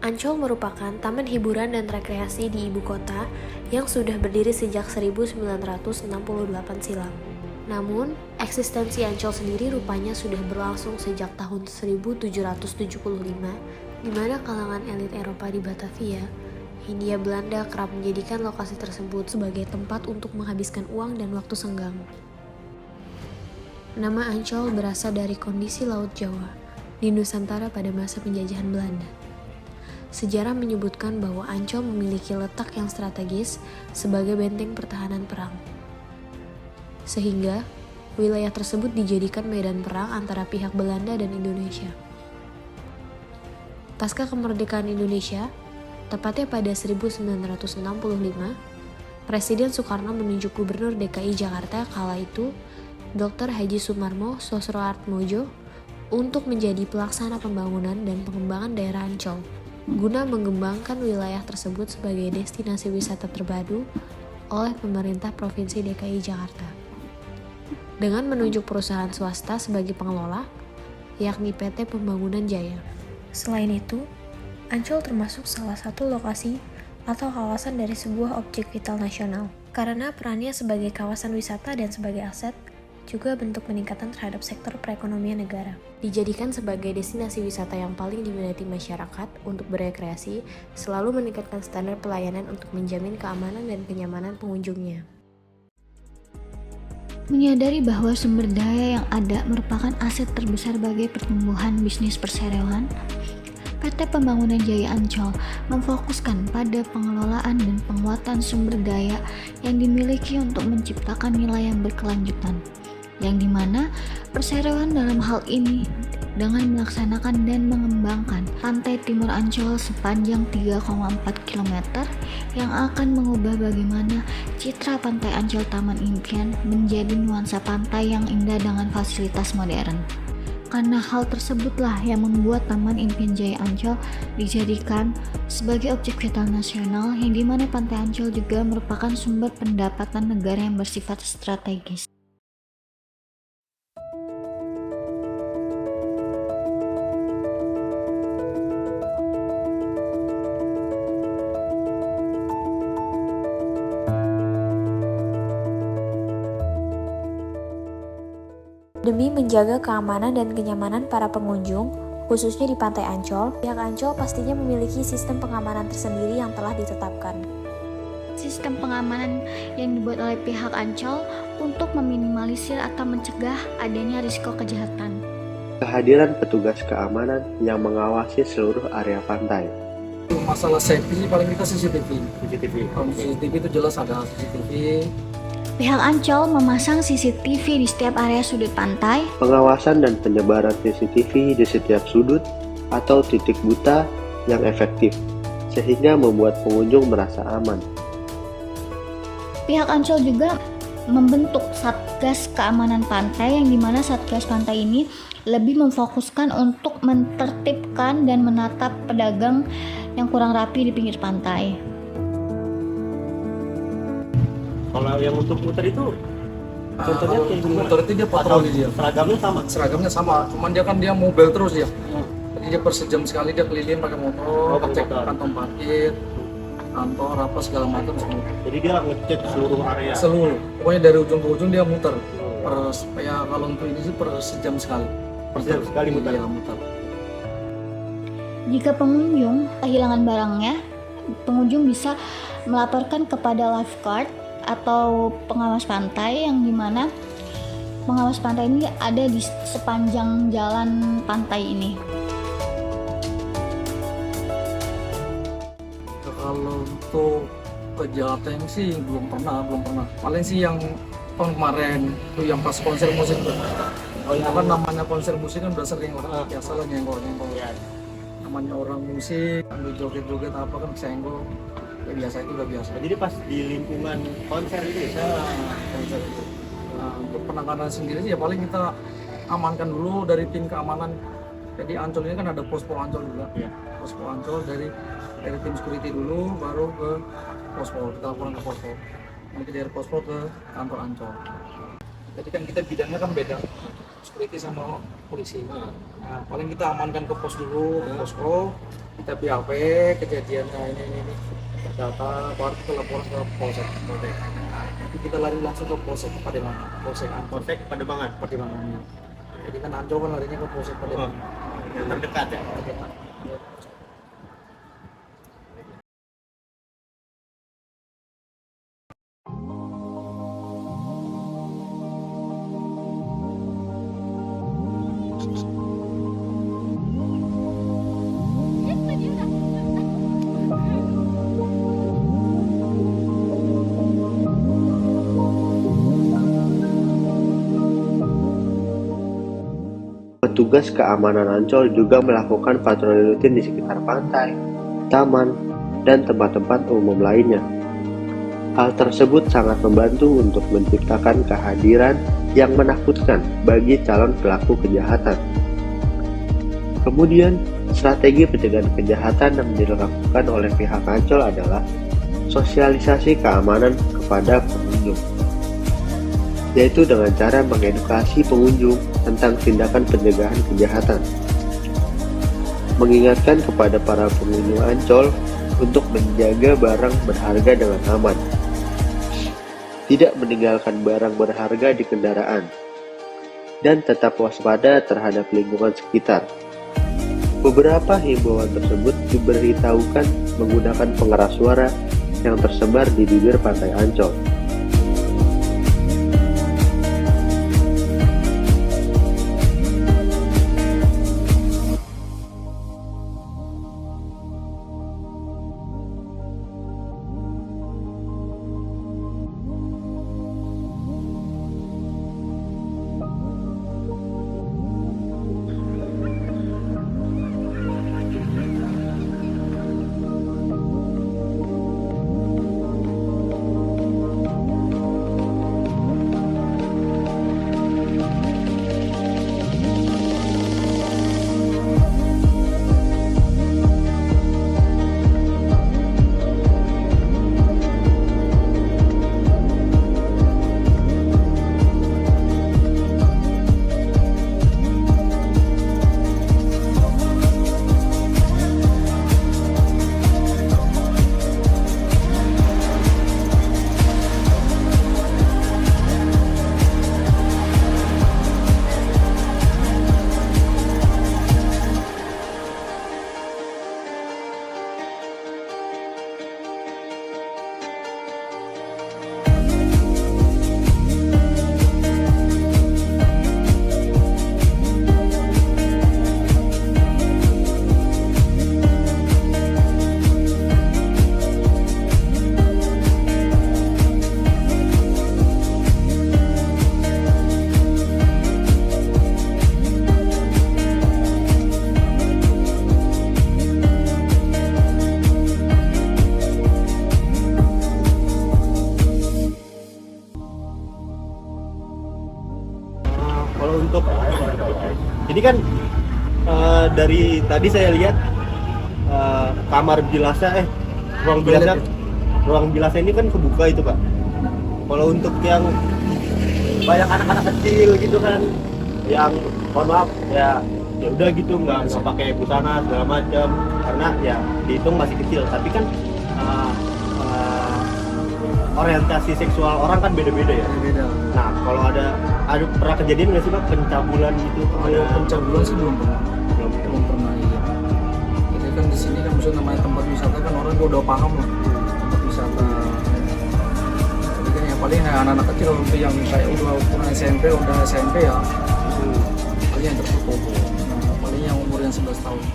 Ancol merupakan taman hiburan dan rekreasi di ibu kota yang sudah berdiri sejak 1968 silam. Namun, eksistensi Ancol sendiri rupanya sudah berlangsung sejak tahun 1775, di mana kalangan elit Eropa di Batavia, Hindia Belanda kerap menjadikan lokasi tersebut sebagai tempat untuk menghabiskan uang dan waktu senggang. Nama Ancol berasal dari kondisi Laut Jawa di Nusantara pada masa penjajahan Belanda. Sejarah menyebutkan bahwa Ancol memiliki letak yang strategis sebagai benteng pertahanan perang. Sehingga, wilayah tersebut dijadikan medan perang antara pihak Belanda dan Indonesia. Pasca kemerdekaan Indonesia, tepatnya pada 1965, Presiden Soekarno menunjuk Gubernur DKI Jakarta kala itu, Dr. Haji Sumarmo Sosroatmojo, untuk menjadi pelaksana pembangunan dan pengembangan daerah Ancol, guna mengembangkan wilayah tersebut sebagai destinasi wisata terpadu oleh pemerintah Provinsi DKI Jakarta. Dengan menunjuk perusahaan swasta sebagai pengelola, yakni PT Pembangunan Jaya. Selain itu, Ancol termasuk salah satu lokasi atau kawasan dari sebuah objek vital nasional, karena perannya sebagai kawasan wisata dan sebagai aset, juga bentuk peningkatan terhadap sektor perekonomian negara. Dijadikan sebagai destinasi wisata yang paling diminati masyarakat untuk berekreasi, selalu meningkatkan standar pelayanan untuk menjamin keamanan dan kenyamanan pengunjungnya. Menyadari bahwa sumber daya yang ada merupakan aset terbesar bagi pertumbuhan bisnis perseroan, PT Pembangunan Jaya Ancol memfokuskan pada pengelolaan dan penguatan sumber daya yang dimiliki untuk menciptakan nilai yang berkelanjutan, yang dimana perseroan dalam hal ini dengan melaksanakan dan mengembangkan pantai timur Ancol sepanjang 3,4 km yang akan mengubah bagaimana citra pantai Ancol Taman Impian menjadi nuansa pantai yang indah dengan fasilitas modern. Karena hal tersebutlah yang membuat Taman Impian Jaya Ancol dijadikan sebagai objek vital nasional, yang dimana pantai Ancol juga merupakan sumber pendapatan negara yang bersifat strategis. Demi menjaga keamanan dan kenyamanan para pengunjung, khususnya di Pantai Ancol, pihak Ancol pastinya memiliki sistem pengamanan tersendiri yang telah ditetapkan. Sistem pengamanan yang dibuat oleh pihak Ancol untuk meminimalisir atau mencegah adanya risiko kejahatan. Kehadiran petugas keamanan yang mengawasi seluruh area pantai. Masalah safety paling kita CCTV. CCTV itu jelas ada CCTV. Pihak Ancol memasang CCTV di setiap area sudut pantai. Pengawasan dan penyebaran CCTV di setiap sudut atau titik buta yang efektif, sehingga membuat pengunjung merasa aman. Pihak Ancol juga membentuk Satgas Keamanan Pantai, yang dimana Satgas Pantai ini lebih memfokuskan untuk menertibkan dan menatap pedagang yang kurang rapi di pinggir pantai. Kalau yang untuk muter itu contohnya kayak gimana? Muter itu dia patroli dia. Seragamnya sama. Cuman dia kan mobil terus ya. Jadi dia per sejam sekali dia keliling pakai motor, pakai cek motor. kantong parkir, kantor apa segala macam semua. Jadi dia ngecek seluruh area. Seluruh. Pokoknya dari ujung ke ujung dia muter. Ya kalau untuk ini sih per sejam sekali. Per sejam sekali muter. Iya, muter. Jika pengunjung kehilangan barangnya, pengunjung bisa melaporkan kepada lifeguard atau pengawas pantai, yang dimana pengawas pantai ini ada di sepanjang jalan pantai ini. Kalau untuk kejahatan sih belum pernah. Paling sih yang tahun kemarin itu yang pas konser musik. Oh ya kan namanya konser musik kan udah sering lah, biasa lah nyenggol. Ya. Namanya orang musik, ambil joget-joget apa kan kesenggol. Ya biasa, itu udah biasa. Jadi pas di lingkungan konser itu ya. Konser itu. Nah, untuk penanganan sendiri sih ya paling kita amankan dulu dari tim keamanan. Jadi Ancol ini kan ada posko Ancol juga. Ya. Posko Ancol dari tim security dulu, baru ke posko, kita laporan ke posko. Nanti dari posko ke kantor Ancol. Jadi kan kita bidangnya kan beda, security sama polisi. Nah, paling kita amankan ke pos dulu, ke posko. kita BAP kejadiannya ini data baru kita laporan ke polsek. Nanti kita lari langsung ke polsek Pademangan, Polsek Pademangan. Pademangan. Jadi kan Ancol kan larinya ke polsek Pademangan. Yang terdekat ya. Petugas keamanan Ancol juga melakukan patroli rutin di sekitar pantai, taman, dan tempat-tempat umum lainnya. Hal tersebut sangat membantu untuk menciptakan kehadiran yang menakutkan bagi calon pelaku kejahatan. Kemudian, strategi pencegahan kejahatan yang dilakukan oleh pihak Ancol adalah sosialisasi keamanan kepada pengunjung, yaitu dengan cara mengedukasi pengunjung tentang tindakan pencegahan kejahatan, mengingatkan kepada para pengunjung Ancol untuk menjaga barang berharga dengan aman, tidak meninggalkan barang berharga di kendaraan, dan tetap waspada terhadap lingkungan sekitar. Beberapa himbauan tersebut diberitahukan menggunakan pengeras suara yang tersebar di bibir pantai Ancol. Kalau untuk jadi kan dari tadi saya lihat kamar bilasnya ruang bilasnya ini kan kebuka itu Pak. Kalau untuk yang banyak anak-anak kecil gitu kan, yang mohon maaf ya udah gitu nggak pakai busana segala macam karena ya dihitung masih kecil, tapi kan orientasi seksual orang kan beda-beda ya. Beda. Nah, kalau ada pernah kejadian nggak sih Pak pencabulan gitu? Kalau pencabulan sih belum pernah. Belum pernah iya. Jadi kan di sini kan maksudnya namanya tempat wisata kan orang udah paham lah tempat wisata. Jadi kan yang paling anak-anak kecil untuk yang kayak udah ukuran SMP ya. Paling yang tertutup. Nah, paling yang umur yang 11 tahun.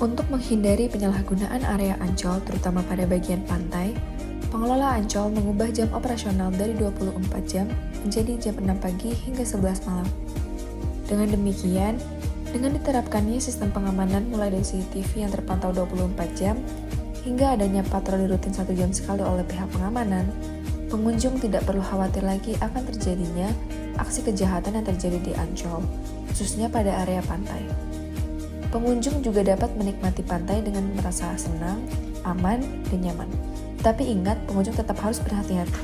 Untuk menghindari penyalahgunaan area Ancol, terutama pada bagian pantai, pengelola Ancol mengubah jam operasional dari 24 jam menjadi jam 6 pagi hingga 11 malam. Dengan demikian, Dengan diterapkannya sistem pengamanan mulai dari CCTV yang terpantau 24 jam, hingga adanya patroli rutin 1 jam sekali oleh pihak pengamanan, pengunjung tidak perlu khawatir lagi akan terjadinya aksi kejahatan yang terjadi di Ancol, khususnya pada area pantai. Pengunjung juga dapat menikmati pantai dengan merasa senang, aman, dan nyaman. Tapi ingat, pengunjung tetap harus berhati-hati.